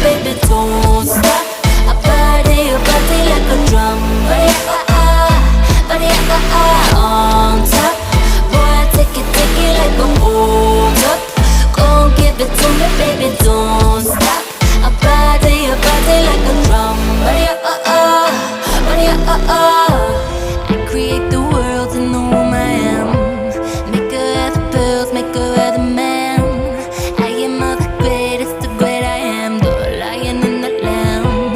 baby, don't stop. I body your body like a drum. Body on top. Boy, I take it like a hold up. Gon' give it to me, baby, don't stop. I body your body like a drum. Body I create the world in the womb I am. Make her wear the pearls, make her wear the man. I am all the greatest, the great I am, the lion and the lamb.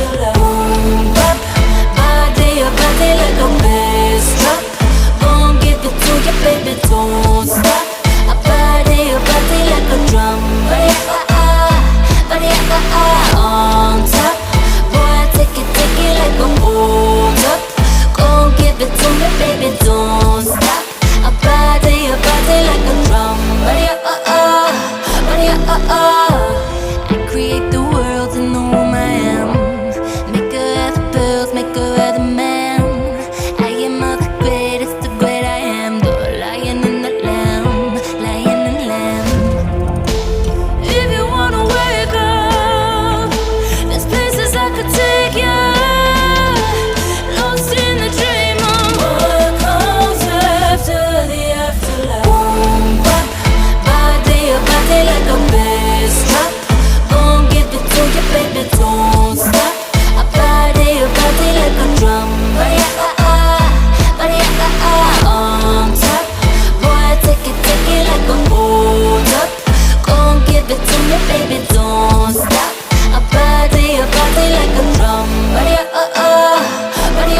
afterlife. Boom, bop, body, like a bass drop. Gon' give it to you, baby, don't stop. A body like a drum. Body, on top. Boy, take it like a hold up. Gon' give it to me, baby, don't stop. A body like a drum. Body, I create the world in the womb I am. Make her have the pills, make her have the man. I am all the greatest, the great I am. The lion and the lamb, lion and lamb. If you wanna wake up, there's places I could take you. Lost in the dream of what comes after the afterlife. Boom, bop, body like a bass drop. Gon' give it to you, baby, don't stop. A body like a drum. Body, on top. Boy, take it like a hold up. Gon' give it to me, baby, don't stop. A body like a drum. Body,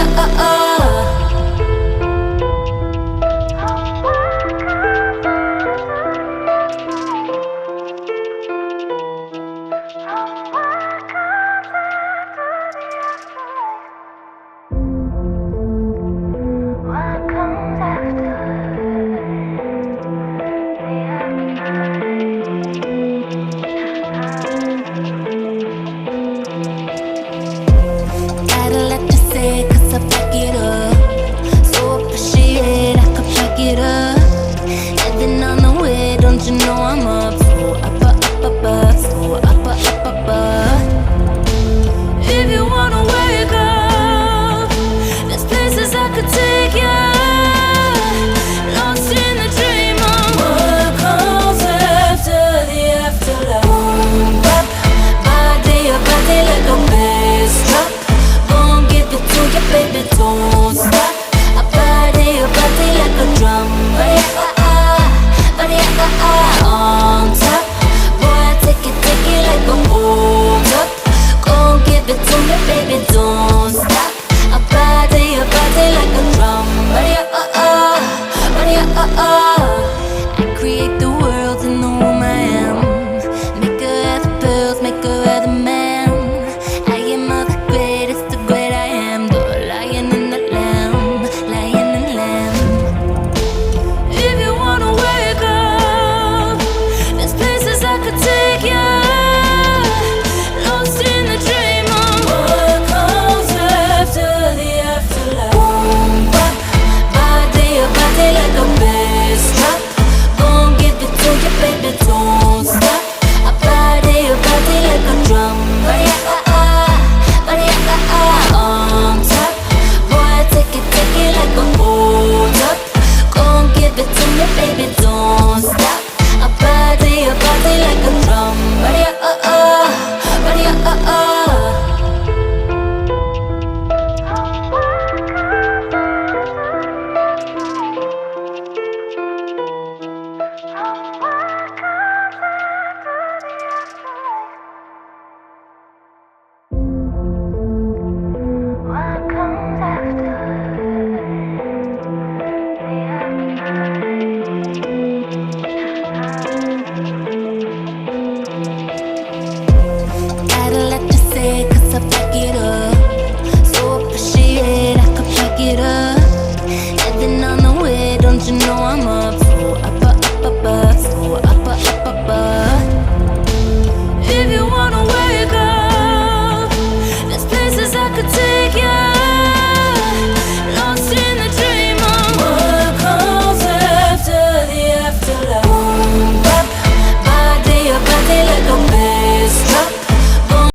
what comes after the afterlife? Gotta let you say it, 'cause I back it up. So appreciate I could back it up. Heading on the way, don't you know I'm up? So up, so up. If you wanna wake up, there's places I could take you. Lost in the dream of what comes after the afterlife. Boom, bop, body like a bass drop. Gon' give it to you, baby, don't stop. A body like a drum. Body, on top. Boy, take it like a hold up. Gon' give it to me, baby, don't stop. A body like a drum. Body,